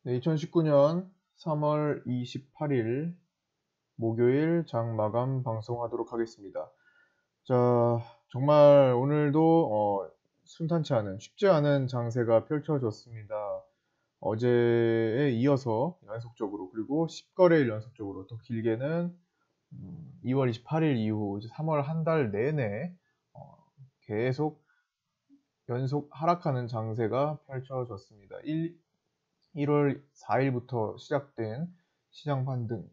네, 2019년 3월 28일 목요일 장마감 방송하도록 하겠습니다. 자, 정말 오늘도 순탄치 않은, 쉽지 않은 장세가 펼쳐졌습니다. 어제에 이어서 연속적으로, 그리고 10거래일 연속적으로, 더 길게는 2월 28일 이후 이제 3월 한 달 내내 어, 계속 연속 하락하는 장세가 펼쳐졌습니다. 1월 4일부터 시작된 시장 반등,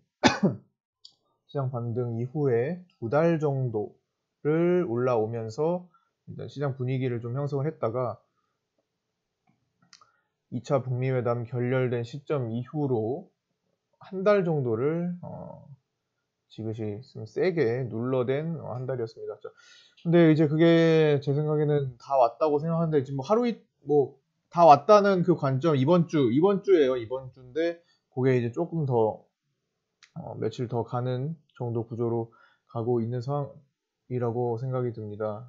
시장 반등 이후에 2달 정도를 올라오면서 일단 시장 분위기를 좀 형성을 했다가 2차 북미 회담 결렬된 시점 이후로 한 달 정도를 지그시 좀 세게 눌러댄 한 달이었습니다. 근데 이제 그게 제 생각에는 다 왔다고 생각하는데 지금 뭐 다 왔다는 그 관점 이번 주예요. 이번 주인데 그게 이제 조금 더 며칠 더 가는 정도 구조로 가고 있는 상황이라고 생각이 듭니다.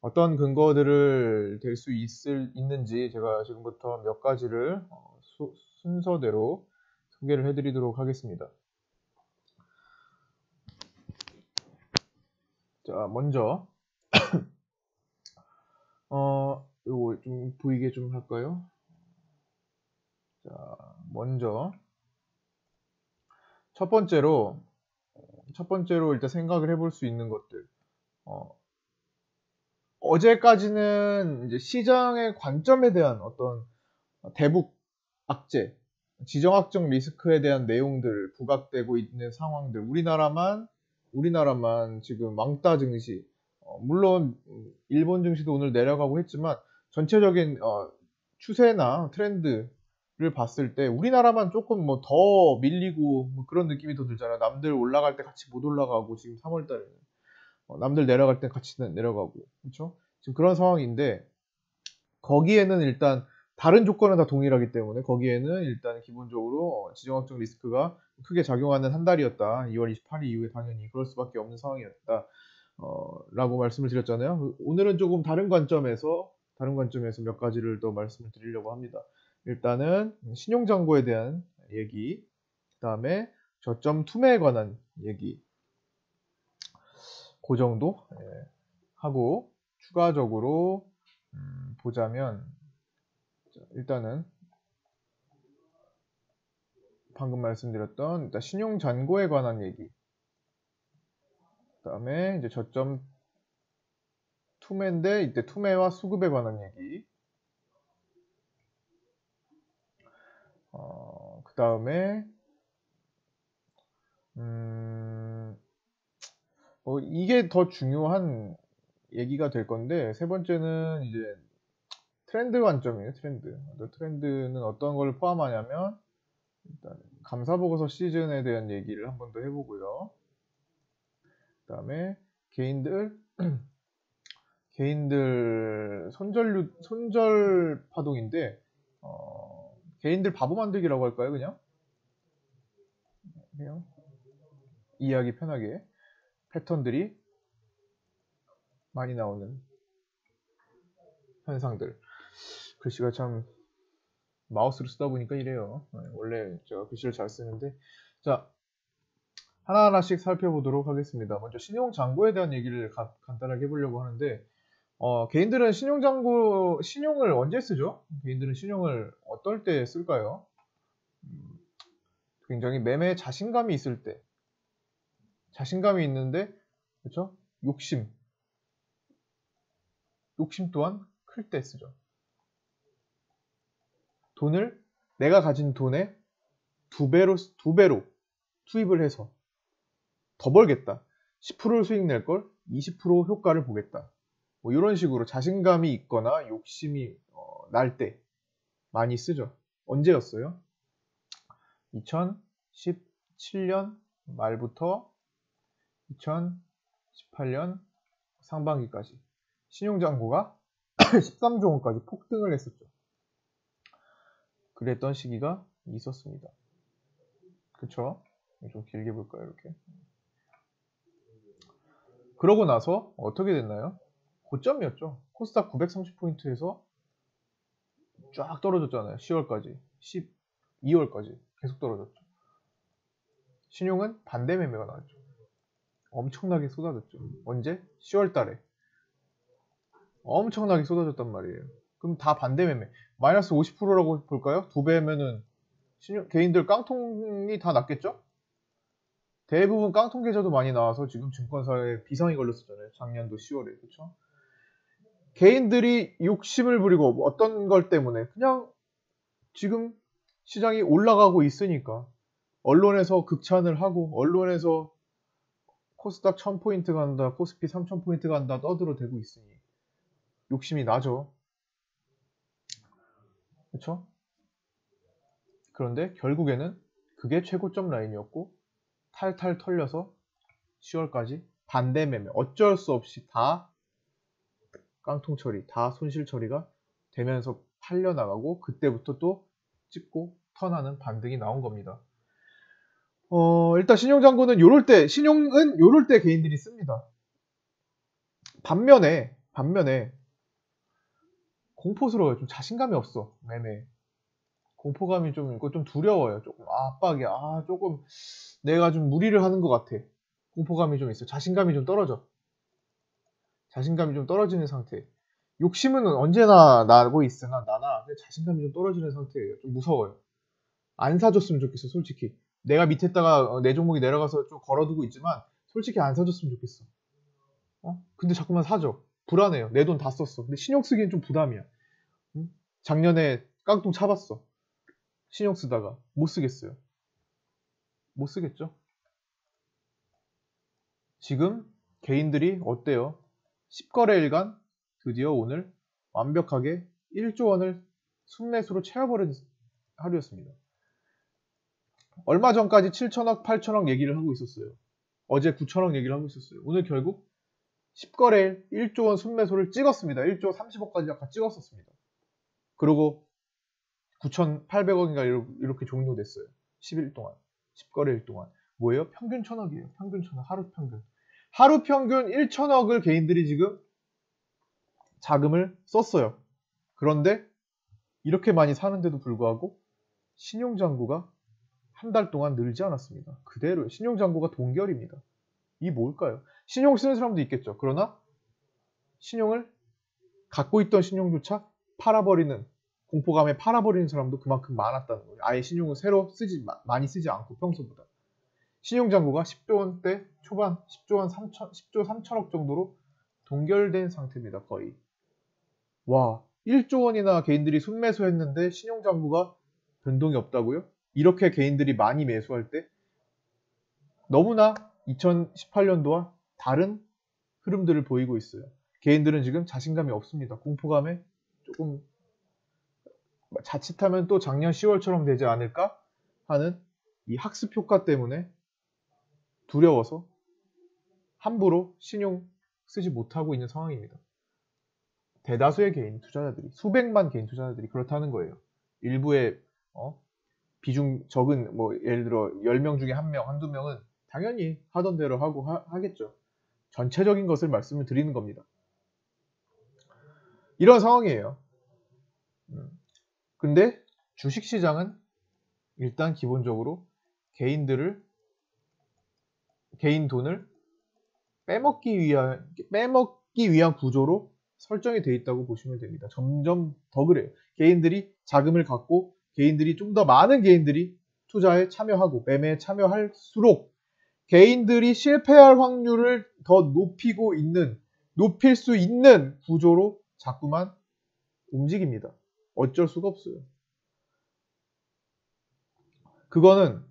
어떤 근거들을 댈 수 있는지 제가 지금부터 몇 가지를 순서대로 소개를 해드리도록 하겠습니다. 자, 먼저 요거 좀 보이게 좀 할까요? 자, 먼저 첫 번째로 일단 생각을 해볼 수 있는 것들. 어제까지는 이제 시장의 관점에 대한 어떤 대북 악재, 지정학적 리스크에 대한 내용들 부각되고 있는 상황들, 우리나라만 지금 왕따 증시, 물론 일본 증시도 오늘 내려가고 했지만 전체적인 추세나 트렌드를 봤을 때 우리나라만 조금 뭐 더 밀리고 뭐 그런 느낌이 더 들잖아요. 남들 올라갈 때 같이 못 올라가고 지금 3월 달에는 남들 내려갈 때 같이 내려가고, 그렇죠? 지금 그런 상황인데 거기에는 일단 다른 조건은 다 동일하기 때문에 거기에는 일단 기본적으로 지정학적 리스크가 크게 작용하는 한 달이었다. 2월 28일 이후에 당연히 그럴 수밖에 없는 상황이었다. 라고 말씀을 드렸잖아요. 오늘은 조금 다른 관점에서 몇 가지를 더 말씀을 드리려고 합니다. 일단은 신용잔고에 대한 얘기, 그 다음에 저점 투매에 관한 얘기, 그 정도 하고 추가적으로 보자면 일단은 방금 말씀드렸던 일단 신용 잔고에 관한 얘기, 그다음에 이제 저점 투매인데 이때 투매와 수급에 관한 얘기, 그다음에 이게 더 중요한 얘기가 될 건데 세 번째는 이제 트렌드 관점이에요. 트렌드는 어떤 걸 포함하냐면 일단 감사보고서 시즌에 대한 얘기를 한 번 더 해보고요. 그다음에 개인들 손절 파동인데 개인들 바보 만들기라고 할까요? 그냥 이해하기 편하게 패턴들이 많이 나오는 현상들. 글씨가 참 마우스로 쓰다 보니까 이래요. 원래 제가 글씨를 잘 쓰는데. 자, 하나하나씩 살펴보도록 하겠습니다. 먼저 신용잔고에 대한 얘기를 간단하게 해보려고 하는데 개인들은 신용을 언제 쓰죠? 개인들은 신용을 어떨 때 쓸까요? 굉장히 매매에 자신감이 있을 때, 자신감이 있는데, 그렇죠? 욕심 또한 클 때 쓰죠. 내가 가진 돈의 두 배로 투입을 해서 더 벌겠다. 10%를 수익 낼 걸 20% 효과를 보겠다. 뭐 이런 식으로 자신감이 있거나 욕심이 날 때 많이 쓰죠. 언제였어요? 2017년 말부터 2018년 상반기까지 신용잔고가 13조 원까지 폭등을 했었죠. 그랬던 시기가 있었습니다. 그쵸? 좀 길게 볼까요, 이렇게? 그러고 나서 어떻게 됐나요? 고점이었죠. 코스닥 930포인트에서 쫙 떨어졌잖아요. 10월까지. 2월까지 계속 떨어졌죠. 신용은 반대 매매가 나왔죠. 엄청나게 쏟아졌죠. 언제? 10월 달에. 엄청나게 쏟아졌단 말이에요. 그럼 다 반대 매매. 마이너스 50%라고 볼까요? 2배면은 개인들 깡통이 다 났겠죠? 대부분 깡통 계좌도 많이 나와서 지금 증권사에 비상이 걸렸었잖아요. 작년도 10월에. 그쵸? 개인들이 욕심을 부리고 어떤 걸 때문에 그냥 지금 시장이 올라가고 있으니까 언론에서 극찬을 하고 언론에서 코스닥 1000포인트 간다, 코스피 3000포인트 간다 떠들어대고 있으니 욕심이 나죠. 그쵸? 그런데 결국에는 그게 최고점 라인이었고 탈탈 털려서 10월까지 반대 매매 어쩔 수 없이 다 깡통 처리, 다 손실 처리가 되면서 팔려나가고 그때부터 또 찍고 턴하는 반등이 나온 겁니다. 일단 신용장구는 신용은 요럴 때 개인들이 씁니다. 반면에 공포스러워요. 좀 자신감이 없어. 매매. 공포감이 좀 있고 좀 두려워요. 조금 압박이야. 조금 내가 좀 무리를 하는 것 같아. 공포감이 좀 있어. 자신감이 좀 떨어져. 자신감이 좀 떨어지는 상태. 욕심은 언제나 나고 있으나 나나 자신감이 좀 떨어지는 상태예요. 좀 무서워요. 안 사줬으면 좋겠어, 솔직히. 내가 밑에다가 내 종목이 내려가서 좀 걸어두고 있지만 솔직히 안 사줬으면 좋겠어. 근데 자꾸만 사줘. 불안해요. 내 돈 다 썼어. 근데 신용 쓰기엔 좀 부담이야. 응? 작년에 깡통 차봤어. 신용 쓰다가 못 쓰겠어요. 못 쓰겠죠? 지금 개인들이 어때요? 10거래일간 드디어 오늘 완벽하게 1조 원을 순매수로 채워버린 하루였습니다. 얼마 전까지 7천억, 8천억 얘기를 하고 있었어요. 어제 9천억 얘기를 하고 있었어요. 오늘 결국 10거래일 1조 원 순매수를 찍었습니다. 1조 30억까지 아까 찍었었습니다. 그리고 9,800억인가 이렇게 종료됐어요. 10일 동안. 10거래일 동안. 뭐예요? 평균 1,000억이에요. 평균 1,000억. 하루 평균. 하루 평균 1,000억을 개인들이 지금 자금을 썼어요. 그런데 이렇게 많이 사는데도 불구하고 신용잔고가 한 달 동안 늘지 않았습니다. 그대로 신용잔고가 동결입니다. 이 뭘까요? 신용 쓰는 사람도 있겠죠. 그러나 신용을 갖고 있던 신용조차 팔아버리는 공포감에 팔아버리는 사람도 그만큼 많았다는 거예요. 아예 신용을 새로 많이 쓰지 않고 평소보다. 신용잔고가 10조 원대 초반 10조 3천억 정도로 동결된 상태입니다. 거의. 와, 1조 원이나 개인들이 순매수했는데 신용잔고가 변동이 없다고요? 이렇게 개인들이 많이 매수할 때 너무나 2018년도와 다른 흐름들을 보이고 있어요. 개인들은 지금 자신감이 없습니다. 공포감에 조금 자칫하면 또 작년 10월처럼 되지 않을까 하는 이 학습 효과 때문에 두려워서 함부로 신용 쓰지 못하고 있는 상황입니다. 대다수의 개인 투자자들이, 수백만 개인 투자자들이 그렇다는 거예요. 일부의 비중 적은 예를 들어 10명 중에 1명, 한두 명은 당연히 하던 대로 하고 하겠죠. 전체적인 것을 말씀을 드리는 겁니다. 이런 상황이에요. 근데 주식시장은 일단 기본적으로 개인 돈을 빼먹기 위한 구조로 설정이 되어 있다고 보시면 됩니다. 점점 더 그래요. 개인들이 자금을 갖고 좀 더 많은 개인들이 투자에 참여하고 매매에 참여할수록 개인들이 실패할 확률을 더 높일 수 있는 구조로 자꾸만 움직입니다. 어쩔 수가 없어요. 그거는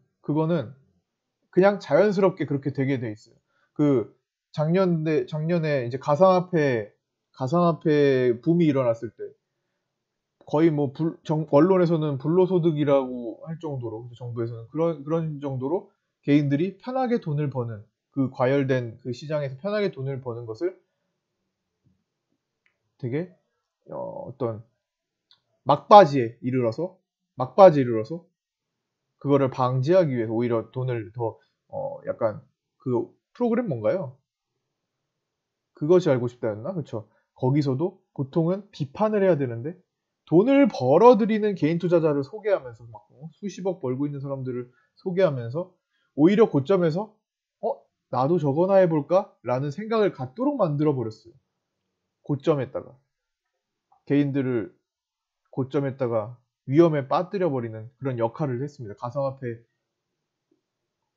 그냥 자연스럽게 그렇게 되게 돼 있어요. 작년에 이제 가상화폐 붐이 일어났을 때 거의 언론에서는 불로소득이라고 할 정도로 정부에서는 그런 정도로 개인들이 편하게 돈을 버는 과열된 시장에서 편하게 돈을 버는 것을 되게 어떤 막바지에 이르러서 그거를 방지하기 위해서 오히려 돈을 더 약간 프로그램 뭔가요? 그것이 알고 싶다였나? 그쵸? 거기서도 보통은 비판을 해야 되는데 돈을 벌어들이는 개인 투자자를 소개하면서 막 수십억 벌고 있는 사람들을 소개하면서 오히려 고점에서 나도 저거나 해볼까? 라는 생각을 갖도록 만들어 버렸어요. 고점에다가 개인들을 고점에다가 위험에 빠뜨려 버리는 그런 역할을 했습니다. 가상화폐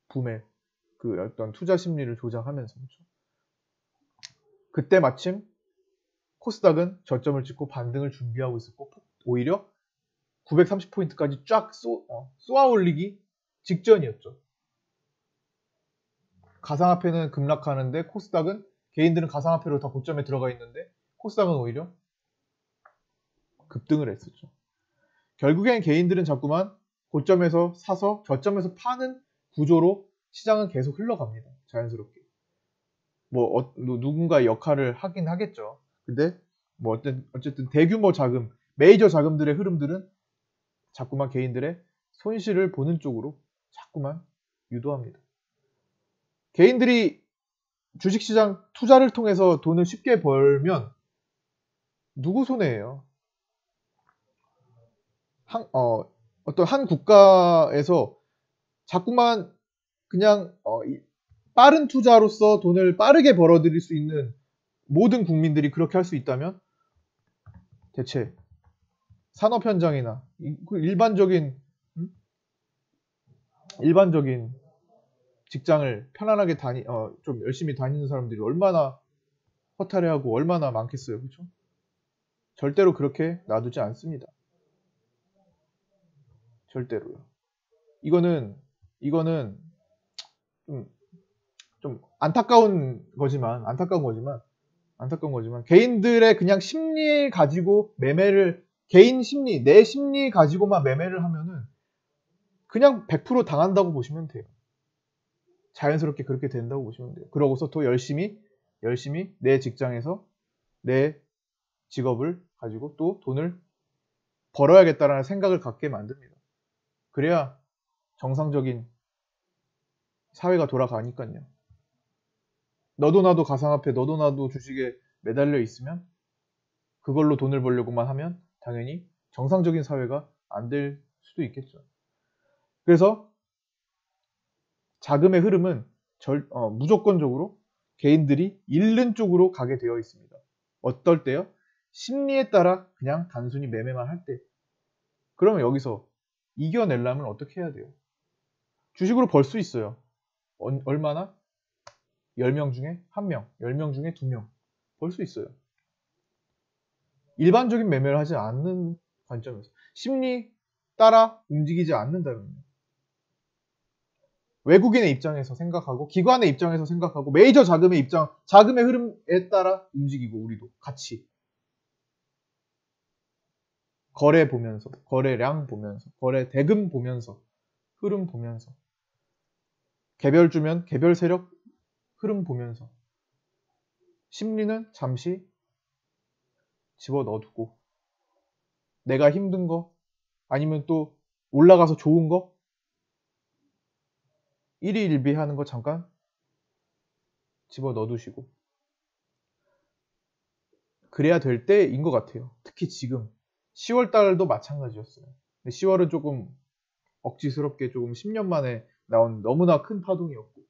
붐의 그 어떤 투자 심리를 조작하면서. 그렇죠? 그때 마침 코스닥은 저점을 찍고 반등을 준비하고 있었고 오히려 930포인트까지 쫙 쏘아 올리기 직전이었죠. 가상화폐는 급락하는데 코스닥은 개인들은 가상화폐로 다 고점에 들어가 있는데 코스닥은 오히려 급등을 했었죠. 결국엔 개인들은 자꾸만 고점에서 사서 저점에서 파는 구조로 시장은 계속 흘러갑니다. 자연스럽게. 누군가의 역할을 하긴 하겠죠. 근데 어쨌든 대규모 자금, 메이저 자금들의 흐름들은 자꾸만 개인들의 손실을 보는 쪽으로 자꾸만 유도합니다. 개인들이 주식시장 투자를 통해서 돈을 쉽게 벌면 누구 손해예요? 어떤 한 국가에서 자꾸만 그냥 빠른 투자로서 돈을 빠르게 벌어들일 수 있는 모든 국민들이 그렇게 할 수 있다면 대체 산업 현장이나 일반적인 직장을 편안하게 좀 열심히 다니는 사람들이 얼마나 허탈해하고 얼마나 많겠어요, 그렇죠? 절대로 그렇게 놔두지 않습니다. 절대로요. 이거는 좀 안타까운 거지만 개인들의 그냥 심리 가지고 매매를 개인 심리, 내 심리 가지고만 매매를 하면은 그냥 100% 당한다고 보시면 돼요. 자연스럽게 그렇게 된다고 보시면 돼요. 그러고서 또 열심히 내 직장에서 내 직업을 가지고 또 돈을 벌어야겠다라는 생각을 갖게 만듭니다. 그래야 정상적인 사회가 돌아가니까요. 너도 나도 가상화폐, 너도 나도 주식에 매달려 있으면 그걸로 돈을 벌려고만 하면 당연히 정상적인 사회가 안 될 수도 있겠죠. 그래서 자금의 흐름은 무조건적으로 개인들이 잃는 쪽으로 가게 되어 있습니다. 어떨 때요? 심리에 따라 그냥 단순히 매매만 할 때. 그러면 여기서 이겨내려면 어떻게 해야 돼요? 주식으로 벌 수 있어요. 얼마나? 10명 중에 1명, 10명 중에 2명 벌 수 있어요. 일반적인 매매를 하지 않는 관점에서 심리 따라 움직이지 않는다면요. 외국인의 입장에서 생각하고 기관의 입장에서 생각하고 메이저 자금의 자금의 흐름에 따라 움직이고 우리도 같이 거래 보면서, 거래량 보면서, 거래 대금 보면서, 흐름 보면서 개별주면 개별 세력 흐름 보면서 심리는 잠시 집어넣어두고 내가 힘든 거 아니면 또 올라가서 좋은 거 일희일비하는 거 잠깐 집어넣어두시고 그래야 될 때인 것 같아요. 특히 지금 10월달도 마찬가지였어요. 근데 10월은 조금 억지스럽게 조금 10년 만에 나온 너무나 큰 파동이었고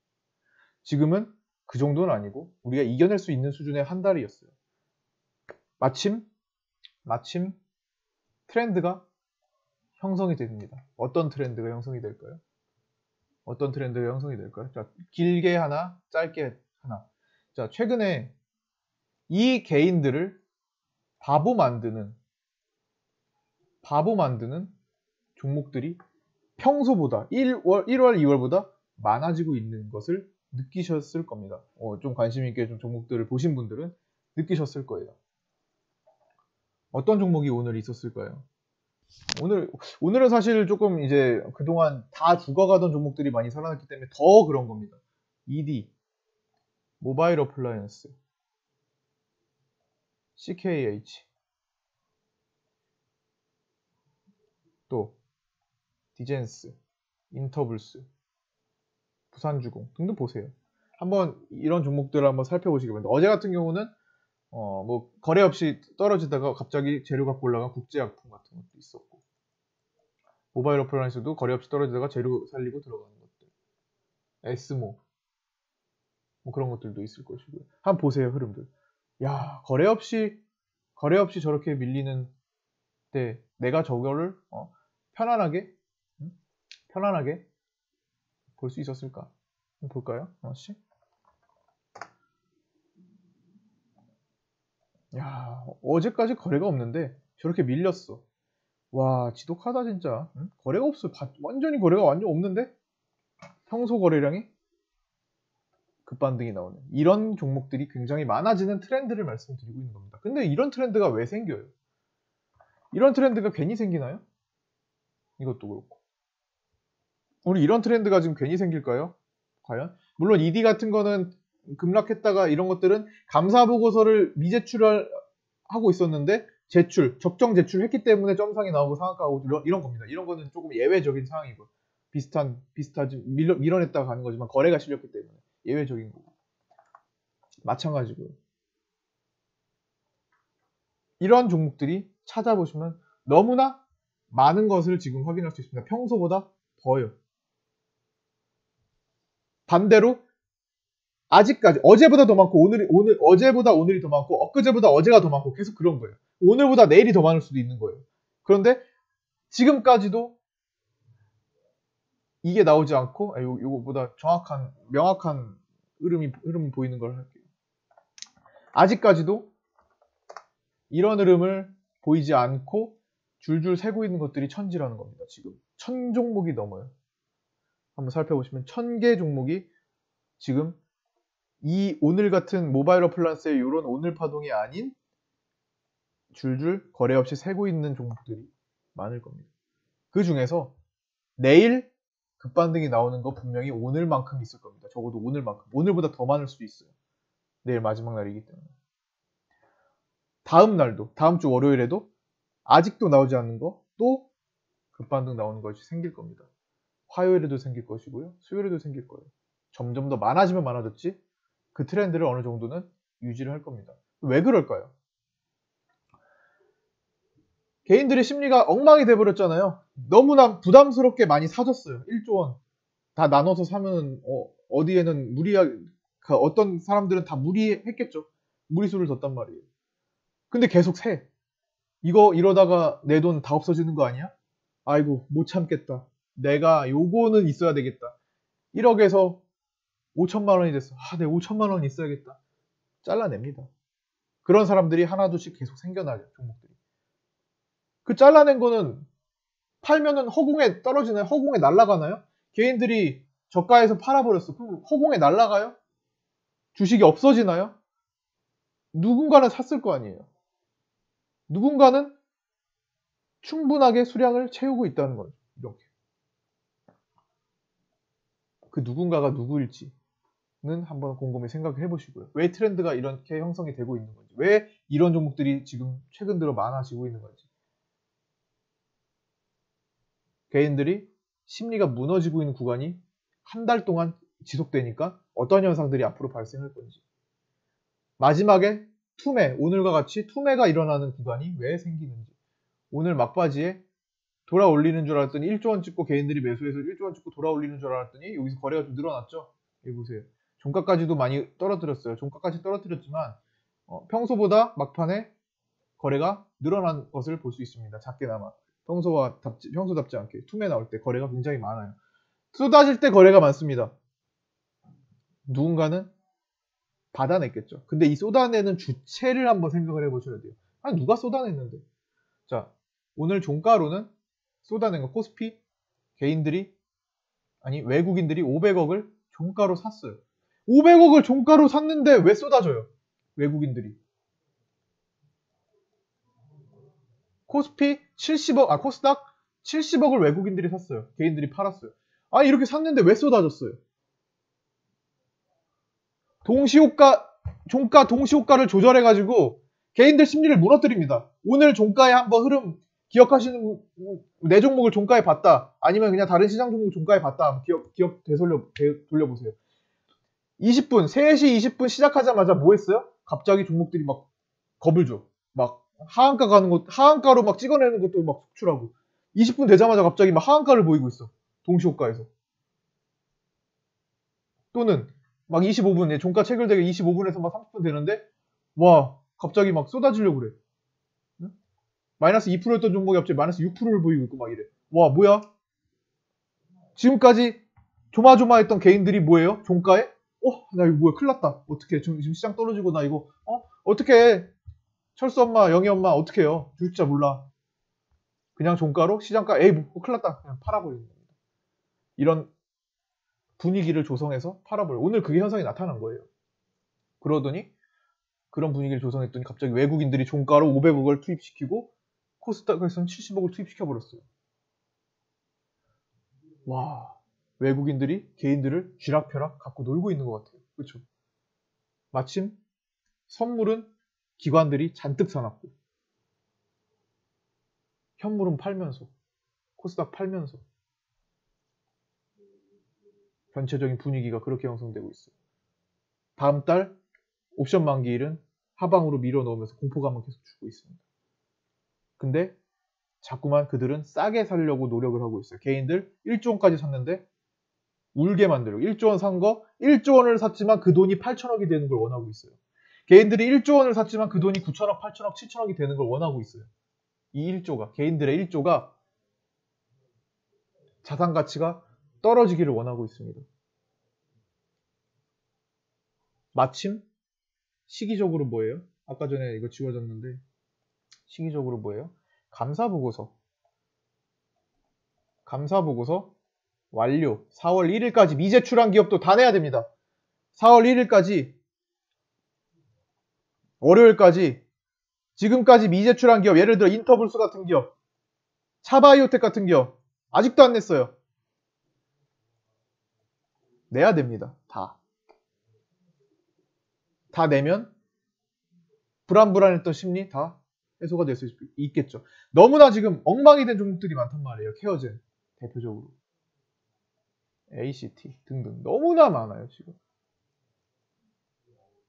지금은 그 정도는 아니고 우리가 이겨낼 수 있는 수준의 한 달이었어요. 마침 트렌드가 형성이 됩니다. 어떤 트렌드가 형성이 될까요? 자, 길게 하나, 짧게 하나. 자, 최근에 이 개인들을 바보 만드는 종목들이 평소보다 1월, 2월보다 많아지고 있는 것을 느끼셨을 겁니다. 좀 관심 있게 좀 종목들을 보신 분들은 느끼셨을 거예요. 어떤 종목이 오늘 있었을까요? 오늘은 사실 조금 이제 그동안 다 죽어가던 종목들이 많이 살아났기 때문에 더 그런 겁니다. ED, 모바일 어플라이언스, CKH, 또 디젠스, 인터블스, 부산주공 등등 보세요. 한번 이런 종목들을 한번 살펴보시기 바랍니다. 어제 같은 경우는 뭐 거래 없이 떨어지다가 갑자기 재료 갖고 올라간 국제약품 같은 것도 있었고, 모바일 어플라이언스도 거래 없이 떨어지다가 재료 살리고 들어가는 것들, 에스모 뭐 그런 것들도 있을 것이고요. 한번 보세요, 흐름들. 야, 거래 없이 저렇게 밀리는 때 내가 저거를 편안하게 볼 수 있었을까? 한번 볼까요? 하나씩. 야, 어제까지 거래가 없는데 저렇게 밀렸어. 와, 지독하다 진짜. 응? 거래가 없어. 완전히 거래가 완전 없는데 평소 거래량이 급반등이 나오는 이런 종목들이 굉장히 많아지는 트렌드를 말씀드리고 있는 겁니다. 근데 이런 트렌드가 왜 생겨요? 이런 트렌드가 괜히 생기나요? 이것도 그렇고. 우리 이런 트렌드가 지금 괜히 생길까요? 과연? 물론 ED 같은 거는 급락했다가 이런 것들은 감사 보고서를 미제출을 하고 있었는데 적정 제출했기 때문에 점상이 나오고 상한가 오고 이런 겁니다. 이런 거는 조금 예외적인 상황이고 비슷하지 밀어냈다가 가는 거지만 거래가 실렸기 때문에 예외적인 거고 마찬가지고요. 이런 종목들이 찾아보시면 너무나 많은 것을 지금 확인할 수 있습니다. 평소보다 더요. 반대로 아직까지 어제보다 더 많고 어제보다 오늘이 더 많고 엊그제보다 어제가 더 많고 계속 그런 거예요. 오늘보다 내일이 더 많을 수도 있는 거예요. 그런데 지금까지도 이게 나오지 않고 요거보다 명확한 흐름이 보이는 걸 할게요. 아직까지도 이런 흐름을 보이지 않고 줄줄 새고 있는 것들이 천지라는 겁니다. 지금 1000종목이 넘어요. 한번 살펴보시면 1000개 종목이 지금 이 오늘 같은 모바일 어플라이언스의 이런 오늘 파동이 아닌 줄줄 거래 없이 새고 있는 종목들이 많을 겁니다. 그 중에서 내일 급반등이 나오는 거 분명히 오늘만큼 있을 겁니다. 적어도 오늘만큼. 오늘보다 더 많을 수도 있어요. 내일 마지막 날이기 때문에. 다음 날도, 다음 주 월요일에도 아직도 나오지 않는 거 또 급반등 나오는 것이 생길 겁니다. 화요일에도 생길 것이고요. 수요일에도 생길 거예요. 점점 더 많아지면 많아졌지 그 트렌드를 어느 정도는 유지를 할 겁니다. 왜 그럴까요? 개인들의 심리가 엉망이 돼버렸잖아요. 너무나 부담스럽게 많이 사줬어요. 1조 원. 다 나눠서 사면 어디에는 어떤 사람들은 다 무리했겠죠. 무리수를 뒀단 말이에요. 근데 계속 세. 이러다가 내 돈 다 없어지는 거 아니야? 아이고 못 참겠다. 내가 요거는 있어야 되겠다. 1억에서 5천만 원이 됐어. 내 5천만 원 있어야겠다. 잘라냅니다. 그런 사람들이 하나둘씩 계속 생겨나요. 종목들이. 그 잘라낸 거는 팔면은 허공에 떨어지나요? 허공에 날아가나요? 개인들이 저가에서 팔아버렸어. 그럼 허공에 날아가요? 주식이 없어지나요? 누군가는 샀을 거 아니에요. 누군가는 충분하게 수량을 채우고 있다는 거죠. 이렇게. 그 누군가가 누구일지는 한번 곰곰이 생각해 보시고요. 왜 트렌드가 이렇게 형성이 되고 있는 건지, 왜 이런 종목들이 지금 최근 들어 많아지고 있는 건지, 개인들이 심리가 무너지고 있는 구간이 한 달 동안 지속되니까 어떤 현상들이 앞으로 발생할 건지, 마지막에 오늘과 같이 투매가 일어나는 구간이 왜 생기는지, 오늘 막바지에 돌아 올리는 줄 알았더니 1조 원 찍고 개인들이 매수해서 1조 원 찍고 돌아 올리는 줄 알았더니 여기서 거래가 좀 늘어났죠. 여기 보세요. 종가까지도 많이 떨어뜨렸어요. 종가까지 떨어뜨렸지만 평소보다 막판에 거래가 늘어난 것을 볼 수 있습니다. 작게나마. 평소답지 않게 투매 나올 때 거래가 굉장히 많아요. 쏟아질 때 거래가 많습니다. 누군가는 받아냈겠죠. 근데 이 쏟아내는 주체를 한번 생각을 해보셔야 돼요. 누가 쏟아냈는데? 자, 오늘 종가로는 쏟아낸 거 코스피 외국인들이 500억을 종가로 샀어요. 500억을 종가로 샀는데 왜 쏟아져요? 외국인들이. 코스닥 70억을 외국인들이 샀어요. 개인들이 팔았어요. 이렇게 샀는데 왜 쏟아졌어요? 종가 동시호가를 조절해가지고 개인들 심리를 무너뜨립니다. 오늘 종가에 한번 흐름 기억하시는, 내 종목을 종가에 봤다. 아니면 그냥 다른 시장 종목 종가에 봤다. 기억 돌려보세요. 3시 20분 시작하자마자 뭐 했어요? 갑자기 종목들이 막 겁을 줘. 막 하한가 가는 것, 하한가로 막 찍어내는 것도 막 속출하고 20분 되자마자 갑자기 막 하한가를 보이고 있어. 동시호가에서. 또는 막 25분, 종가 체결되게 25분에서 막 30분 되는데 와 갑자기 막 쏟아지려고 그래. 응? 마이너스 2%였던 종목이 갑자기 마이너스 6%를 보이고 있고 막 이래. 와 뭐야? 지금까지 조마조마했던 개인들이 뭐예요? 종가에? 나 이거 뭐야? 큰일 났다. 어떡해. 지금 시장 떨어지고 나 이거 어떡해. 철수 엄마, 영희 엄마 어떡해요? 주식자 몰라. 그냥 종가로 시장가 에이 뭐 큰일 났다. 그냥 팔아버리는 겁니다. 이런 분위기를 조성해서 팔아버려. 오늘 그게 현상이 나타난 거예요. 그러더니 그런 분위기를 조성했더니 갑자기 외국인들이 종가로 500억을 투입시키고 코스닥에서는 70억을 투입시켜버렸어요. 와, 외국인들이 개인들을 쥐락펴락 갖고 놀고 있는 것 같아요. 그렇죠? 마침 선물은 기관들이 잔뜩 사놨고 현물은 팔면서 코스닥 팔면서 전체적인 분위기가 그렇게 형성되고 있어요. 다음 달 옵션 만기일은 하방으로 밀어 넣으면서 공포감을 계속 주고 있습니다. 근데 자꾸만 그들은 싸게 살려고 노력을 하고 있어요. 개인들 1조 원까지 샀는데 울게 만들고 1조 원 산 거 1조 원을 샀지만 그 돈이 8천억이 되는 걸 원하고 있어요. 개인들이 1조 원을 샀지만 그 돈이 9천억, 8천억, 7천억이 되는 걸 원하고 있어요. 이 1조가 개인들의 1조가 자산 가치가 떨어지기를 원하고 있습니다. 마침 시기적으로 뭐예요? 아까 전에 이거 지워졌는데 시기적으로 뭐예요? 감사보고서 완료. 4월 1일까지 미제출한 기업도 다 내야 됩니다. 4월 1일까지 월요일까지 지금까지 미제출한 기업, 예를 들어 인터블스 같은 기업, 차바이오텍 같은 기업 아직도 안 냈어요. 내야 됩니다. 다 내면 불안했던 심리 다 해소가 될 수 있겠죠. 너무나 지금 엉망이 된 종목들이 많단 말이에요. 케어젠 대표적으로 ACT 등등 너무나 많아요. 지금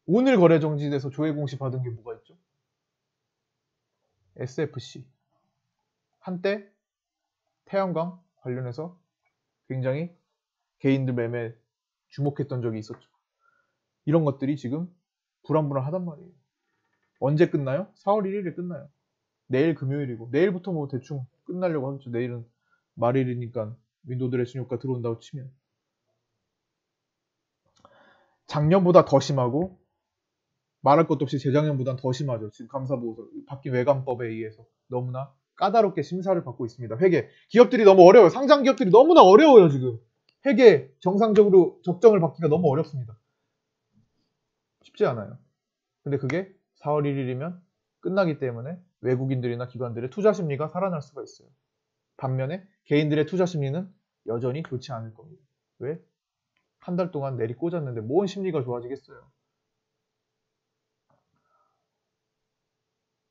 오늘 거래 정지돼서 조회 공시 받은 게 뭐가 있죠? SFC 한때 태양광 관련해서 굉장히 개인들 매매 주목했던 적이 있었죠. 이런 것들이 지금 불안하단 말이에요. 언제 끝나요? 4월 1일에 끝나요. 내일 금요일이고 내일부터 뭐 대충 끝나려고 하겠죠. 내일은 말일이니까 윈도우 드레싱 효과 들어온다고 치면 작년보다 더 심하고 말할 것도 없이 재작년보단 더 심하죠. 지금 감사보고서 바뀐 외관법에 의해서 너무나 까다롭게 심사를 받고 있습니다. 회계 기업들이 너무 어려워요. 상장 기업들이 너무나 어려워요. 지금 회계 정상적으로 적정을 받기가 너무 어렵습니다. 쉽지 않아요. 근데 그게 4월 1일이면 끝나기 때문에 외국인들이나 기관들의 투자 심리가 살아날 수가 있어요. 반면에 개인들의 투자 심리는 여전히 좋지 않을 겁니다. 왜? 한 달 동안 내리 꽂았는데 뭔 심리가 좋아지겠어요.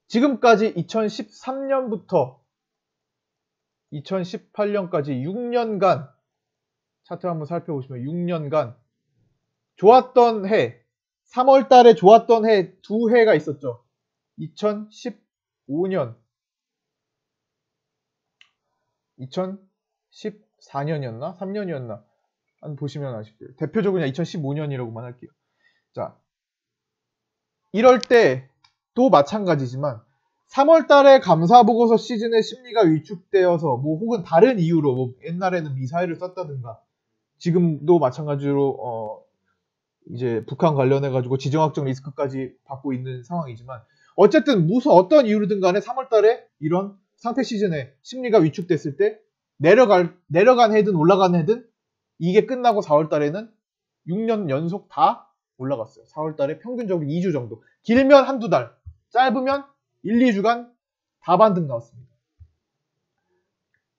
지금까지 2013년부터 2018년까지 6년간 차트 한번 살펴보시면 6년간 좋았던 해 3월 달에 좋았던 해 두 해가 있었죠. 2015년 2014년이었나? 3년이었나? 한번 보시면 아실게요. 대표적으로 그냥 2015년이라고만 할게요. 자, 이럴 때도 마찬가지지만 3월 달에 감사보고서 시즌의 심리가 위축되어서 뭐 혹은 다른 이유로 뭐 옛날에는 미사일을 쐈다든가 지금도 마찬가지로 이제 북한 관련해 가지고 지정학적 리스크까지 받고 있는 상황이지만 어쨌든 무슨 어떤 이유로든 간에 3월 달에 이런 상태 시즌에 심리가 위축됐을 때 내려간 해든 올라간 해든 이게 끝나고 4월 달에는 6년 연속 다 올라갔어요. 4월 달에 평균적으로 2주 정도. 길면 한두 달, 짧으면 1, 2주간 다 반등 나왔습니다.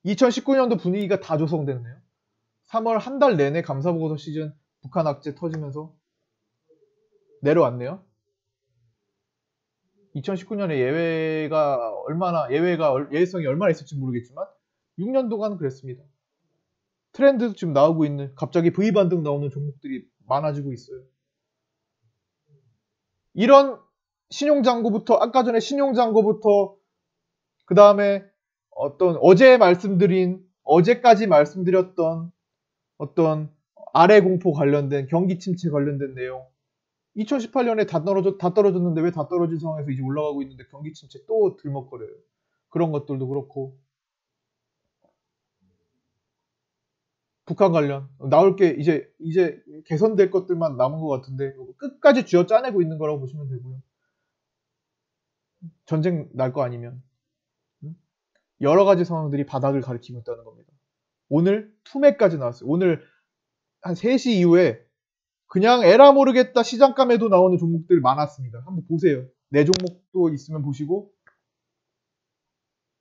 2019년도 분위기가 다 조성됐네요. 3월 한 달 내내 감사보고서 시즌 북한 악재 터지면서 내려왔네요. 2019년에 예외성이 얼마나 있을지 모르겠지만 6년 동안 그랬습니다. 트렌드 지금 나오고 있는 갑자기 V 반등 나오는 종목들이 많아지고 있어요. 이런 신용장고부터, 아까 전에 신용장고부터, 그 다음에 어제까지 말씀드렸던 어떤 아래 공포 관련된 경기 침체 관련된 내용. 2018년에 다 떨어졌는데 왜 다 떨어진 상황에서 이제 올라가고 있는데 경기 침체 또 들먹거려요. 그런 것들도 그렇고. 북한 관련 나올 게 이제 개선될 것들만 남은 것 같은데 끝까지 쥐어 짜내고 있는 거라고 보시면 되고요. 전쟁 날 거 아니면 여러 가지 상황들이 바닥을 가리키고 있다는 겁니다. 오늘 투매까지 나왔어요. 오늘 한 3시 이후에 그냥 에라 모르겠다 시장감에도 나오는 종목들 많았습니다. 한번 보세요. 내 종목도 있으면 보시고.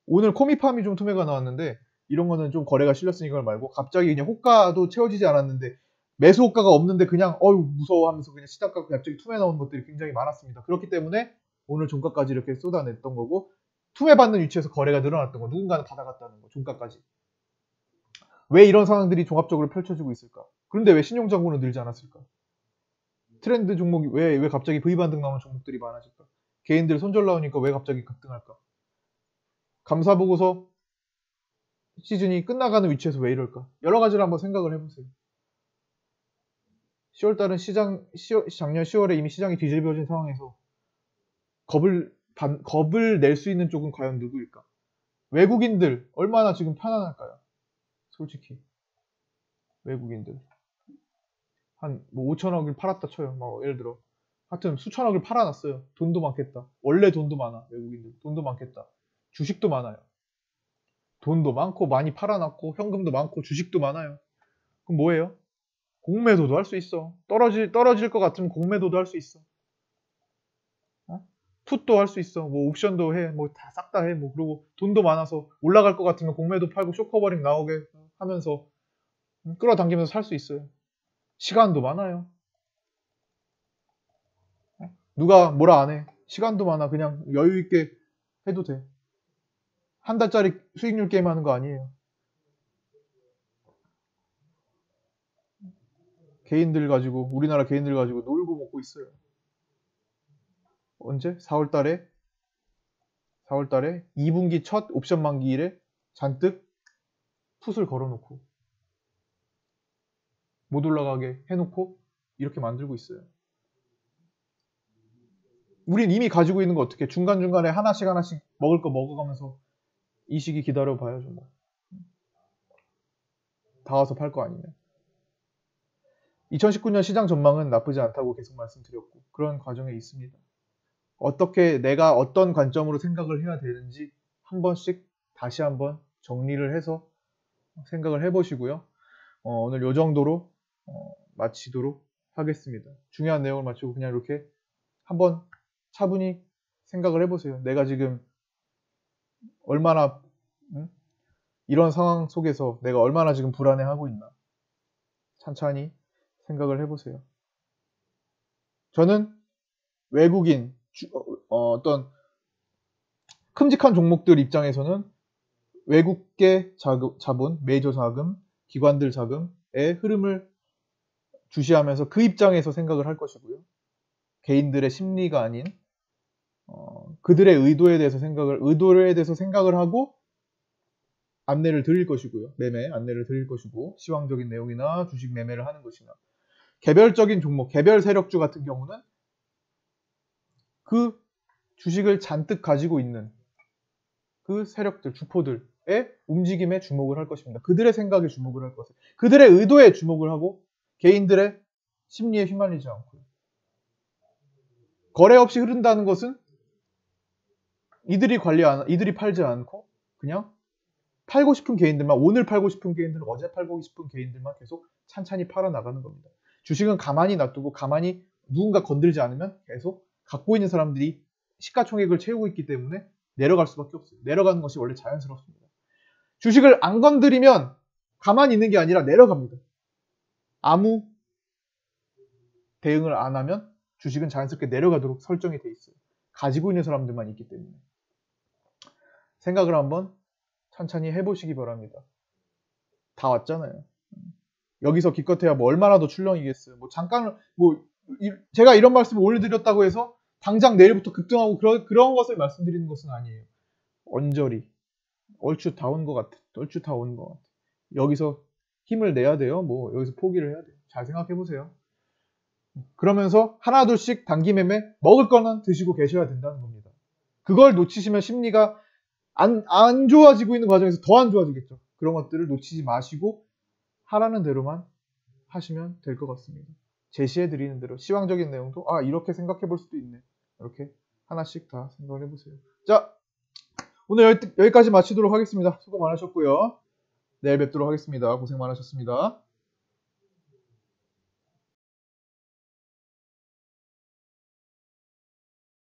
오늘 코미팜이 좀 투매가 나왔는데 이런 거는 좀 거래가 실렸으니까 말고 갑자기 그냥 호가도 채워지지 않았는데 매수 호가가 없는데 그냥 무서워 하면서 그냥 시장가 갑자기 투매 나오는 것들이 굉장히 많았습니다. 그렇기 때문에 오늘 종가까지 이렇게 쏟아냈던 거고 투매 받는 위치에서 거래가 늘어났던 거, 누군가는 받아갔다는 거, 종가까지. 왜 이런 상황들이 종합적으로 펼쳐지고 있을까? 그런데 왜 신용장고는 늘지 않았을까? 트렌드 종목이 왜 갑자기 V반등 나오는 종목들이 많아질까? 개인들 손절 나오니까 왜 갑자기 급등할까? 감사보고서 시즌이 끝나가는 위치에서 왜 이럴까? 여러 가지를 한번 생각을 해보세요. 10월달은 작년 10월에 이미 시장이 뒤집어진 상황에서 겁을 낼 수 있는 쪽은 과연 누구일까? 외국인들 얼마나 지금 편안할까요? 솔직히 외국인들 한 뭐 5천억을 팔았다 쳐요. 막 예를 들어 하여튼 수천억을 팔아놨어요. 돈도 많겠다. 원래 돈도 많아. 외국인들 돈도 많겠다. 주식도 많아요. 돈도 많고 많이 팔아놨고 현금도 많고 주식도 많아요. 그럼 뭐예요? 공매도도 할 수 있어. 떨어질 것 같으면 공매도도 할 수 있어. 풋도 할 수 있어. 뭐 옵션도 해. 뭐 다 싹 다 해. 뭐 그리고 돈도 많아서 올라갈 것 같으면 공매도 팔고 쇼커버링 나오게 하면서 끌어당기면서 살 수 있어요. 시간도 많아요. 누가 뭐라 안 해. 시간도 많아. 그냥 여유 있게 해도 돼. 한 달짜리 수익률 게임 하는 거 아니에요. 우리나라 개인들 가지고 놀고 먹고 있어요. 언제? 4월달에 2분기 첫 옵션 만기일에 잔뜩 풋을 걸어놓고 못 올라가게 해놓고 이렇게 만들고 있어요. 우린 이미 가지고 있는 거 어떻게 중간중간에 하나씩 먹을 거 먹어가면서 이 시기 기다려봐야죠. 뭐. 다 와서 팔 거 아니면. 2019년 시장 전망은 나쁘지 않다고 계속 말씀드렸고 그런 과정에 있습니다. 어떻게 내가 어떤 관점으로 생각을 해야 되는지 한 번씩 다시 한번 정리를 해서 생각을 해보시고요. 오늘 요 정도로 마치도록 하겠습니다. 중요한 내용을 마치고 그냥 이렇게 한번 차분히 생각을 해보세요. 내가 지금 얼마나 이런 상황 속에서 내가 얼마나 지금 불안해하고 있나 찬찬히 생각을 해보세요. 저는 외국인 어떤 큼직한 종목들 입장에서는 외국계 자본, 메이저 자금, 기관들 자금의 흐름을 주시하면서 그 입장에서 생각을 할 것이고요. 개인들의 심리가 아닌 그들의 의도에 대해서 생각을 하고 안내를 드릴 것이고요. 매매 안내를 드릴 것이고 시황적인 내용이나 주식 매매를 하는 것이나 개별적인 종목, 개별 세력주 같은 경우는 그 주식을 잔뜩 가지고 있는 그 세력들, 주포들의 움직임에 주목을 할 것입니다. 그들의 생각에 주목을 할 것을, 그들의 의도에 주목을 하고 개인들의 심리에 휘말리지 않고요. 거래 없이 흐른다는 것은 이들이 팔지 않고 그냥 팔고 싶은 개인들만, 오늘 팔고 싶은 개인들, 어제 팔고 싶은 개인들만 계속 찬찬히 팔아나가는 겁니다. 주식은 가만히 놔두고 가만히 누군가 건들지 않으면 계속 갖고 있는 사람들이 시가총액을 채우고 있기 때문에 내려갈 수밖에 없어요. 내려가는 것이 원래 자연스럽습니다. 주식을 안 건드리면 가만히 있는 게 아니라 내려갑니다. 아무 대응을 안 하면 주식은 자연스럽게 내려가도록 설정이 돼 있어요. 가지고 있는 사람들만 있기 때문에. 생각을 한번 천천히 해보시기 바랍니다. 다 왔잖아요. 여기서 기껏해야 뭐 얼마나 더 출렁이겠어요. 뭐 잠깐 제가 이런 말씀을 올려드렸다고 해서 당장 내일부터 급등하고 그런 것을 말씀드리는 것은 아니에요. 언저리. 얼추 다 온 것 같아. 얼추 다 온 것 같아. 여기서 힘을 내야 돼요. 뭐 여기서 포기를 해야 돼요. 잘 생각해 보세요. 그러면서 하나 둘씩 단기 매매 먹을 거는 드시고 계셔야 된다는 겁니다. 그걸 놓치시면 심리가 안 좋아지고 있는 과정에서 더 안 좋아지겠죠. 그런 것들을 놓치지 마시고 하라는 대로만 하시면 될 것 같습니다. 제시해 드리는 대로 시황적인 내용도 이렇게 생각해 볼 수도 있네. 이렇게 하나씩 다 생각을 해보세요. 자, 오늘 여기까지 마치도록 하겠습니다. 수고 많으셨고요. 내일 뵙도록 하겠습니다. 고생 많으셨습니다.